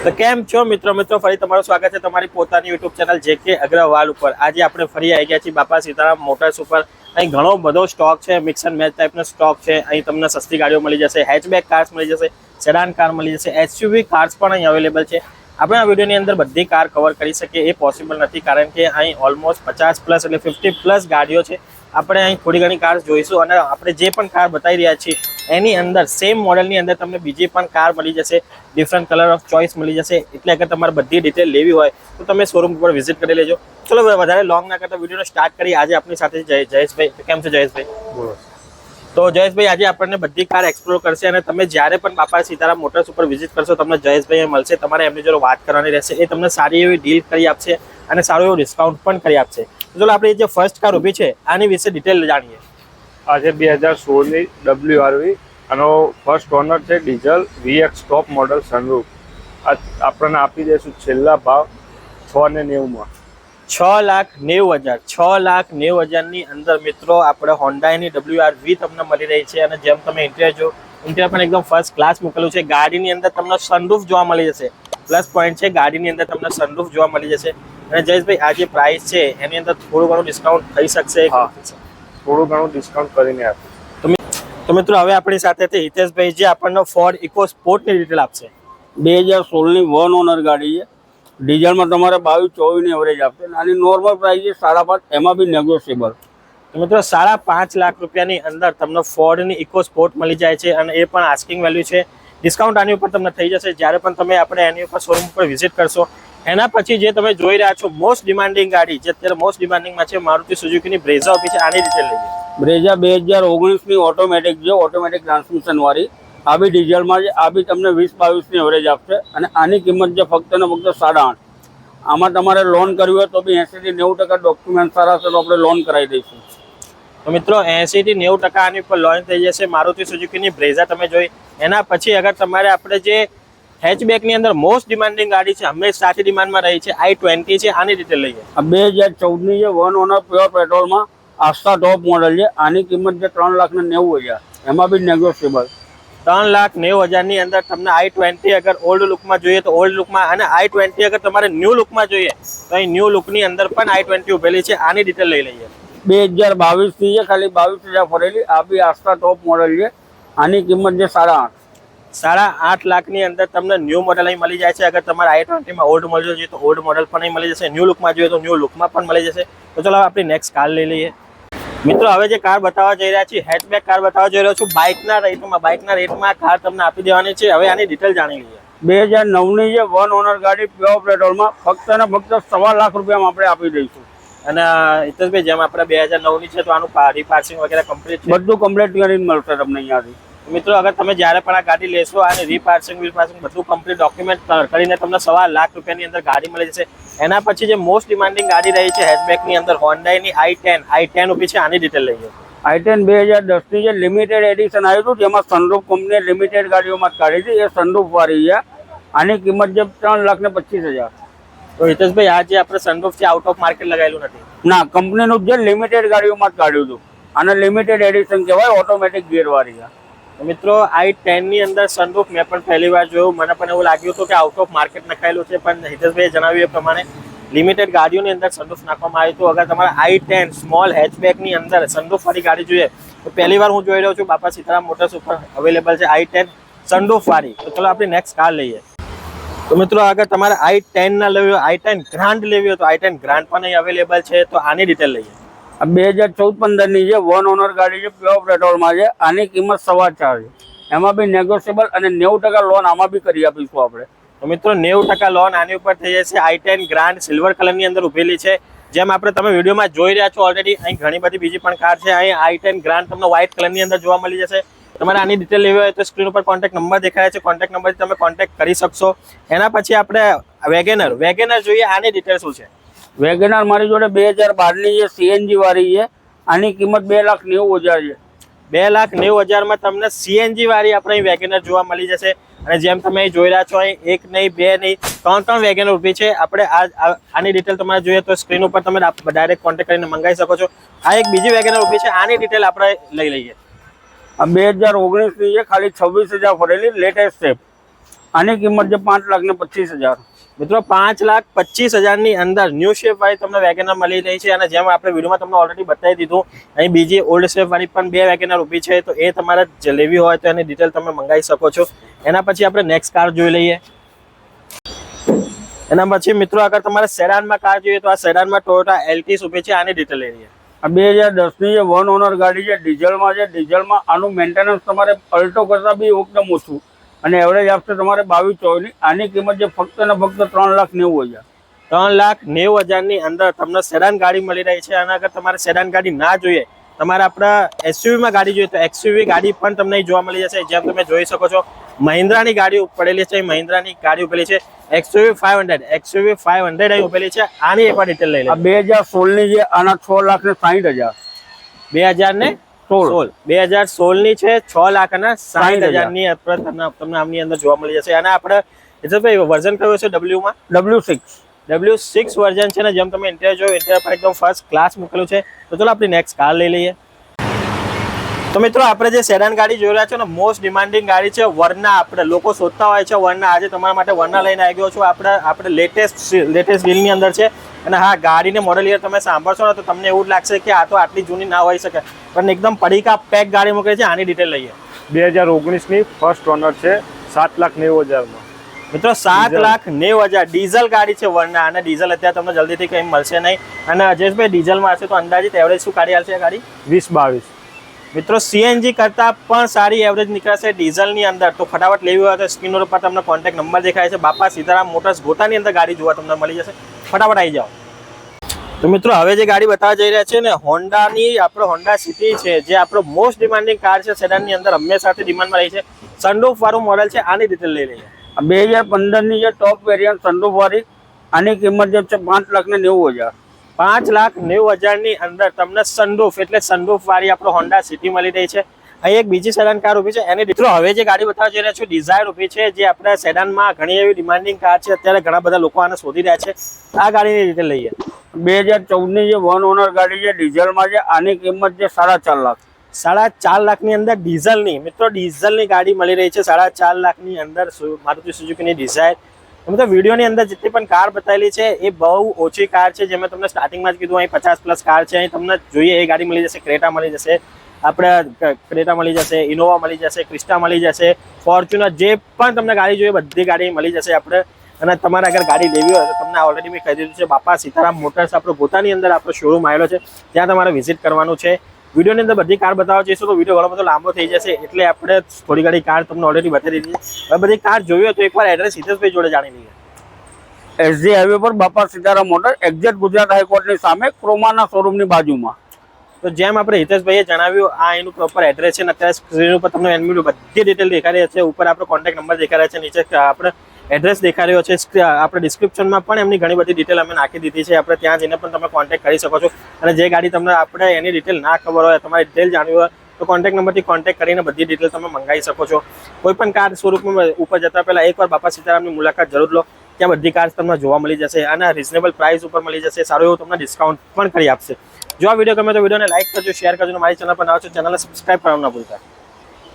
તો કેમ છો મિત્રો ફરી તમારું સ્વાગત છે તમારી પોતાની યુટ્યુબ ચેનલ જેકે અગ્રવાલ ઉપર। આજે આપણે ફરી આવી ગયા છીએ બાપા સીતારામ મોટર્સ ઉપર। અહીં ઘણો બધો સ્ટોક છે, મિક્સ એન્ડ મેચ ટાઈપનો સ્ટોક છે। અહીં તમને સસ્તી ગાડીઓ મળી જશે, હેચબેક કાર્સ મળી જશે, સેડાન કાર મળી જશે, એસયુવી કાર્સ પણ અહીં અવેલેબલ છે। આપણે આ વિડીયોની અંદર બધી કાર કવર કરી શકીએ એ પોસિબલ નથી, કારણ કે અહીં ઓલમોસ્ટ 50+ એટલે 50+ ગાડીઓ છે। આપણે અહીં થોડી ઘણી કાર જોઈશું અને આપણે જે પણ કાર બતાવી રહ્યા છીએ એની અંદર સેમ મોડલની અંદર તમને બીજી પણ કાર મળી જશે, ડિફરન્ટ કલર ઓફ ચોઇસ મળી જશે। એટલે અગર તમારે બધી ડિટેલ લેવી હોય તો તમે શોરૂમ ઉપર વિઝિટ કરી લેજો। ચલો વધારે લોંગ ના કરતા વિડીયોનો સ્ટાર્ટ કરીએ। આજે આપણી સાથે જયેશભાઈ, કેમ છે જયેશભાઈ? બોલો। તો જયેશભાઈ આજે આપણને બધી કાર એક્સપ્લોર કરશે અને તમે જ્યારે પણ બાપા સીતારામ મોટર્સ ઉપર વિઝિટ કરશો તમને જયેશભાઈ મળશે, તમારે એમની જોડે વાત કરવાની રહેશે। એ તમને સારી એવી ડીલ કરી આપશે અને સારું એવું ડિસ્કાઉન્ટ પણ કરી આપશે। તો ચલો આપણે જે ફર્સ્ટ કાર ઊભી છે આની વિશે ડિટેલ જાણીએ। આજે 2016ની WRV આનો ફર્સ્ટ ઓનર છે, diesel VX top model sunroof. આપણને આપી દઈશું છેલ્લા ભાવ 6,90,000 6,90,000 6,90,000ની અંદર મિત્રો આપણે હોન્ડાની WRV તમને મળી રહી છે। અને જેમ તમે ઇન્ટિરિયર જો, ઇન્ટિરિયર પણ એકદમ ફર્સ્ટ ક્લાસ મૂકેલું છે। ગાડીની અંદર તમને સનરૂફ જોવા મળી જશે, પ્લસ પોઈન્ટ છે ગાડીની અંદર તમને સનરૂફ જોવા મળી જશે। અને જયેશભાઈ આ જે પ્રાઇસ છે એની અંદર થોડું ઘણું ડિસ્કાઉન્ટ થઈ શકશે? થોડું ઘણું ડિસ્કાઉન્ટ કરીને આપીશું। તો મિત્રો હવે આપણી સાથે છે હિતેશભાઈ, જે આપણને ફોર્ડ ઇકો સ્પોર્ટની ડિટેલ આપશે। 2016ની 1 ઓનર ગાડી છે। ડીઝલમાં તમારે 22-24ની એવરેજ આપશે। આની નોર્મલ પ્રાઇસ છે 5.5, એમાં બી નેગોશિયેબલ। તો મિત્રો 5.5 લાખ રૂપિયાની અંદર તમને ફોર્ડની ઇકો સ્પોર્ટ મળી જાય છે અને એ પણ આસ્કિંગ વેલ્યુ છે। ડિસ્કાઉન્ટ આની ઉપર તમને થઈ જશે જ્યારે પણ તમે આપણે એની ઉપર શોરૂમ ઉપર વિઝિટ કરશો। એના પછી જે તમે જોઈ રહ્યા છો મોસ્ટ ડિમાન્ડિંગ ગાડી, જે અત્યારે મોસ્ટ ડિમાન્ડિંગમાં છે, મારુતિ સુઝુકીની બ્રેઝા ઊભી છે। આની ડિટેલ લઈએ। બ્રેઝા 2019ની ઓટોમેટિક છે, ઓટોમેટિક ટ્રાન્સમિશન વાળી। આ બી ડીઝલમાં છે, આ બી તમને 20-22ની એવરેજ આપશે અને આની કિંમત છે ફક્ત ને ફક્ત 8.5। આમાં તમારે લોન કરવી હોય તો બી 80-90% ડોક્યુમેન્ટ સારા છે તો આપણે લોન કરાવી દઈશું। તો મિત્રો 80-90% આની ઉપર લોન થઈ જશે। મારુતિ સુઝુકીની બ્રેઝા તમે જોઈ। એના પછી અગર તમારે આપણે જે હેચબેકની અંદર મોસ્ટ ડિમાન્ડિંગ ગાડી છે, હંમેશાથી ડિમાન્ડમાં રહી છે, i20 છે। આની ડિટેલ લઈએ। આ 2014ની છે, 1 ઓનર પ્યોર પેટ્રોલમાં આસ્થા ટોપ મોડલ છે। આની કિંમત છે 3,90,000, એમાં બી નેગોશિયેબલ। 3,90,000ની અંદર તમને i20 અગર ઓલ્ડ લુકમાં જોઈએ તો ઓલ્ડ લુકમાં, અને i20 અગર તમારે ન્યૂ લુકમાં જોઈએ તો અહીં ન્યૂ લુકની અંદર પણ i20 ઉભેલી છે। આની ડિટેલ લઈ લઈએ। 2022ની છે, ખાલી 22,000 ફરેલી। આ બી આસ્થા ટોપ મોડલ છે, આની કિંમત છે 8.5। 8.5 લાખની અંદર તમને ન્યૂ મોડલ અહીં મળી જાય છે। અગર તમારે i20માં ઓલ્ડ મોડલ જોઈએ તો ઓલ્ડ મોડલ પણ અહીં મળી જશે, ન્યૂ લુકમાં જોઈએ તો ન્યૂ લુકમાં પણ મળી જશે। તો ચલો આપણી નેક્સ્ટ કાર લઈ લઈએ। મિત્રો હવે જે કાર બતાવવા જઈ રહ્યા છીએ, હેચબેક કાર બતાવવા જઈ રહ્યો છું બાઇકના રેટમાં કાર તમને આપી દેવાની છે। હવે આની ડિટેલ જાણી લઈએ। 2009ની છે, 1 ઓનર ગાડી પ્યોર પેટ્રોલમાં ફક્ત ને ફક્ત 1.25 લાખ રૂપિયામાં આપણે આપી દઈશું। અને હિતેશભાઈ જેમ આપણે 2009ની છે તો આનું રીપાર્સિંગ વગેરે કમ્પ્લીટ છે? બધું કમ્પ્લીટ કરીને મળશે તમને અહીંયાથી। મિત્રો અગર તમે જ્યારે પણ આ ગાડી લેશો અને રીપાર્સિંગ બધું કમ્પ્લીટ ડોક્યુમેન્ટ કરીને તમને 1.25 લાખ રૂપિયાની અંદર ગાડી મળી જશે। એના પછી જે મોસ્ટ ડિમાન્ડિંગ ગાડી રહી છે હેચબેકની અંદર, હોન્ડાની i10 ઊભી છે। આની ડિટેલ લઈએ। i10 2010ની છે, લિમિટેડ એડિશન આવ્યું હતું, જેમાં સનરૂફ કંપનીએ લિમિટેડ ગાડીઓમાં જ કાઢી હતી। એ સનરૂફ વાળી છે, આની કિંમત છે 3,25,000। તો હિતેશભાઈ આ જે આપણે સનરૂફ છે આઉટ ઓફ માર્કેટ લગાવેલું નથી? ના, કંપનીનું જે લિમિટેડ ગાડીઓમાં જ કાઢ્યું હતું। આને લિમિટેડ એડિશન કહેવાય, ઓટોમેટિક ગિયરવાળી છે। મિત્રો i10ની અંદર સનરૂફ મેં પણ પહેલી વાર જોયું, મને પણ એવું લાગ્યું હતું કે આઉટ ઓફ માર્કેટ નખાયેલું છે, પણ હિતેશભાઈએ જણાવ્યું એ પ્રમાણે લિમિટેડ ગાડીઓની અંદર સનરૂફ નાખવામાં આવ્યું હતું। અગર તમારે i10 સ્મોલ હેચબેકની અંદર સનરૂફ વાળી ગાડી જોઈએ તો પહેલી વાર હું જોઈ રહ્યો છું બાપા સીતારામ મોટર્સ ઉપર અવેલેબલ છે i10 સનરૂફ વાળી। તો ચલો આપણે નેક્સ્ટ કાર લઈએ। તો મિત્રો અગર તમારે i10 ના લેવી હોય, i10 ગ્રાન્ડ લેવી હોય તો i10 ગ્રાન્ડ પણ અહીં અવેલેબલ છે। તો આની ડિટેલ લઈએ। આ 2014-15ની છે, 1 ઓનર ગાડી છે, પ્યોર પેટ્રોલમાં છે। આની કિંમત 4.25 છે, એમાં બી નેગોશિયેબલ અને 90% લોન આમાં બી કરી આપીશું આપણે। તો મિત્રો 90% લોન આની ઉપર થઈ જશે। i10 ગ્રાન્ડ સિલ્વર કલરની અંદર ઉભેલી છે, જેમ આપણે તમે વિડીયોમાં જોઈ રહ્યા છો ઓલરેડી। અહીં ઘણી બધી બીજી પણ કાર છે। અહીં i10 ગ્રાન્ડ તમને વ્હાઇટ કલરની અંદર જોવા મળી જશે। તમારે આની ડિટેલ લેવી હોય તો સ્ક્રીન ઉપર કોન્ટેક્ટ નંબર દેખાય છે, કોન્ટેક્ટ નંબરથી તમે કોન્ટેક્ટ કરી શકશો। એના પછી આપણે વેગેનર જોઈએ। આની ડિટેલ શું છે? વેગેનાર મારી જોડે 2012ની છે, CNG વાળી છે। આની કિંમત 2,90,000 છે। 2,90,000માં તમને CNG વાળી આપણે અહીં વેગેનર જોવા મળી જશે। અને જેમ તમે જોઈ રહ્યા છો અહીં 1 નહીં 2 નહીં 3 વેગેનર ઊભી છે। આપણે આની ડિટેલ તમારે જોઈએ તો સ્ક્રીન ઉપર તમે ડાયરેક્ટ કોન્ટેક્ટ કરીને મંગાવી શકો છો। આ એક બીજી વેગેનર ઊભી છે, આની ડિટેલ આપણે લઈ લઈએ। આ 2019ની છે, ખાલી 26,000 ફરેલી, લેટેસ્ટ છે। આની કિંમત છે 5,25,000. મિત્રો 5,25,000 ની અંદર ન્યૂ શેપ વાળી તમને વેગેનર મળી રહી છે. અને જેમ આપણે વિડીયોમાં તમને ઓલરેડી બતાવી દીધું, અહીં બીજી ઓલ્ડ શેપ વાળી પણ 2 વેગેનર ઊભી છે. તો એ તમારે જે લેવી હોય તો એની ડિટેલ તમે મંગાવી શકો છો. એના પછી આપણે નેક્સ્ટ કાર જોઈ લઈએ. એના પછી મિત્રો અગર તમારે સેડાનમાં કાર જોઈએ તો આ સેડાનમાં ટોયોટા એલ્ટિસ ઊભી છે. આની ડિટેલ લઈ લઈએ. આ 2010 ની જે 1 ઓનર ગાડી છે, ડીઝલમાં છે. ડીઝલમાં આનું મેન્ટેનન્સ તમારે અલ્ટો કરતાં બી એકદમ ઓછું અને એવરેજ આપશે તમારે 22-24 ની. આની કિંમત છે ફક્ત ને ફક્ત 3,90,000. 3,90,000 ની અંદર તમને સેડાન ગાડી મળી રહી છે. અને અગર તમારે સેડાન ગાડી ના જોઈએ, તમારે આપણા એસયુવી માં ગાડી જોઈએ તો એક્સયુવી ગાડી પણ તમને અહીં જોવા મળી જશે. જેમ તમે જોઈ શકો છો મહિન્દ્રાની ગાડી પડેલી છે. મહિન્દ્રાની ગાડી ઉભેલી છે XUV 500 અહીં ઉભેલી છે. આની એકવાર ડિટેલ લઈ લે. આ 2016 ની છે, આના 6,60,000. 2016 ની છે, 6,60,000 ની તમને આમની અંદર જોવા મળી જશે. અને આપણે વર્ઝન કયું છે W માં? W6 વર્ઝન છે ને. જેમ તમે ઇન્ટિરિયર જોયો, ઇન્ટિરિયર પર એકદમ ફર્સ્ટ ક્લાસ મૂકેલું છે. તો ચલો આપણી નેક્સ્ટ કાર લઈ લઈએ. તો મિત્રો આપણે જે સેડાન ગાડી જોઈ રહ્યા છો ને, મોસ્ટ ડિમાન્ડિંગ ગાડી છે વર્ના. આપણે લોકો શોધતા હોય છે વર્ના. આજે તમારા માટે વર્ના લઈને આવી ગયો છું. આપણે લેટેસ્ટ ડીલની અંદર છે. અને હા, ગાડીને મોડલ યર તમે સાંભળશો ને તો તમને એવું જ લાગશે કે આ તો આટલી જૂની ના હોઈ શકે, પણ એકદમ પડીકા પેક ગાડી મૂકે છે. આની ડિટેલ લઈએ. 2019 ની ફર્સ્ટ ઓનર છે, 7,90,000 માં. મિત્રો 7,90,000 ડીઝલ ગાડી છે વર્ના. અને ડીઝલ અત્યારે તમને જલ્દીથી કંઈ મળશે નહીં. અને અજેશભાઈ ડીઝલમાં હશે તો અંદાજિત એવરેજ શું કાઢી આવશે ગાડી? 20-22. મિત્રો સીએનજી કરતાં પણ સારી એવરેજ નીકળશે ડીઝલની અંદર. તો ફટાફટ લેવી હોય તો સ્ક્રીન ઉપર તમને કોન્ટેક્ટ નંબર દેખાય છે. બાપા સીતારામ મોટર્સ ગોતાની અંદર ગાડી જોવા તમને મળી જશે. ફટાફટ આવી જાઓ. તો મિત્રો હવે જે ગાડી બતાવવા જઈ રહ્યા છે ને, હોન્ડાની આપણે હોન્ડા સિટી છે, જે આપણો મોસ્ટ ડિમાન્ડિંગ કાર છે સેડાનની અંદર. હંમેશાથી ડિમાન્ડમાં રહી છે. સનરૂફ વાળું મોડલ છે. આની ડિટેલ લઈ લઈએ. 2015 ની જે ટોપ વેરિયન્ટ સનરૂફ વાળી, આની કિંમત જે છે 5,90,000. 5,90,000 ની અંદર તમને સનરૂફ એટલે સનરૂફ વાળી આપણો હોન્ડા સિટી મળી રહી છે. અહીં એક બીજી સેડાન કાર ઊભી છે. એની મિત્રો હવે જે ગાડી બતાવવા જઈ રહ્યા છું, ડિઝાયર ઊભી છે, જે આપણે સેડાનમાં ઘણી એવી ડિમાન્ડિંગ કાર છે. અત્યારે ઘણા બધા લોકો આને શોધી રહ્યા છે. આ ગાડીની ડિટેલ લઈએ. 2014 ની જે 1 ઓનર ગાડી છે, ડીઝલમાં છે. આની કિંમત છે 4.5 લાખ. 4.5 લાખની અંદર ડીઝલની. મિત્રો ડીઝલની ગાડી મળી રહી છે 4.5 લાખની અંદર, મારુતિ સુઝુકીની ડિઝાયર. મિત્રો વિડીયોની અંદર જેટલી પણ કાર બતાવેલી છે એ બહુ ઓછી કાર છે. જે મેં તમને સ્ટાર્ટિંગમાં જ કીધું, અહીં 50+ કાર છે. અહીં તમને જોઈએ એ ગાડી મળી જશે. ક્રેટા મળી જશે, આપણે ક્રેટા મળી જશે, ઇનોવા મળી જશે, ક્રિસ્ટા મળી જશે, ફોર્ચ્યુનર, જે પણ તમને ગાડી જોઈએ બધી ગાડી મળી જશે આપણે. અને તમારે અગર ગાડી લેવી હોય તો તમને ઓલરેડી મેં કહી દીધું છે, બાપા સીતારામ મોટર્સ આપણો પોતાની અંદર આપણો શોરૂમ આવેલો છે. ત્યાં તમારે વિઝિટ કરવાનું છે. વિડીયોની અંદર બધી કાર બતાવવા જઈશું તો વિડીયો ઘણો બધો લાંબો થઈ જશે, એટલે આપણે થોડી ઘણી કાર તમને ઓલરેડી બતાવી દીધી છે. હવે બધી કાર જોવી હોય તો એકવાર એડ્રેસ હિતેશભાઈ જોડે જાણી લઈએ. SG હાઈવે પર બાપા સીતારામ મોટર, એક્ઝેક્ટ ગુજરાત હાઈકોર્ટની સામે, ક્રોમાના શોરૂમની બાજુમાં. તો જેમ આપણે હિતેશભાઈએ જણાવ્યું, આ એનું પ્રોપર એડ્રેસ છે. અત્યારે સ્ક્રીન ઉપર તમને એની બધી ડિટેલ દેખાડી છે. ઉપર આપણો કોન્ટેક્ટ નંબર દેખાડે છે, નીચે આપણે એડ્રેસ દેખાઈ રહ્યો છે. આપણે ડિસ્ક્રિપ્શનમાં પણ એમની ઘણી બધી ડિટેલ અમે નાખી દીધી છે. આપણે ત્યાં જઈને પણ તમે કોન્ટેક્ટ કરી શકો છો. અને જે ગાડી તમને આપણે એની ડિટેલ ના ખબર હોય, તમારી ડિટેલ જાણવી હોય તો કોન્ટેક્ટ નંબરથી કોન્ટેક્ટ કરીને બધી ડિટેલ તમે મંગાવી શકો છો. કોઈ પણ કાર સ્વરૂપમાં ઉપર જતા પહેલા એકવાર બાપા સીતારામની મુલાકાત જરૂર લો. ત્યાં બધી કાર્સ તમને જોવા મળી જશે અને રિઝનેબલ પ્રાઇસ ઉપર મળી જશે. સારું એવું તમને ડિસ્કાઉન્ટ પણ કરી આપશે. જો આ વિડીયો ગમે તો વિડીયોને લાઈક કરજો, શેર કરજો. મારી ચેનલ પર નવા છો, ચેનલને સબસ્ક્રાઇબ કરવાનું ના ભૂલતા.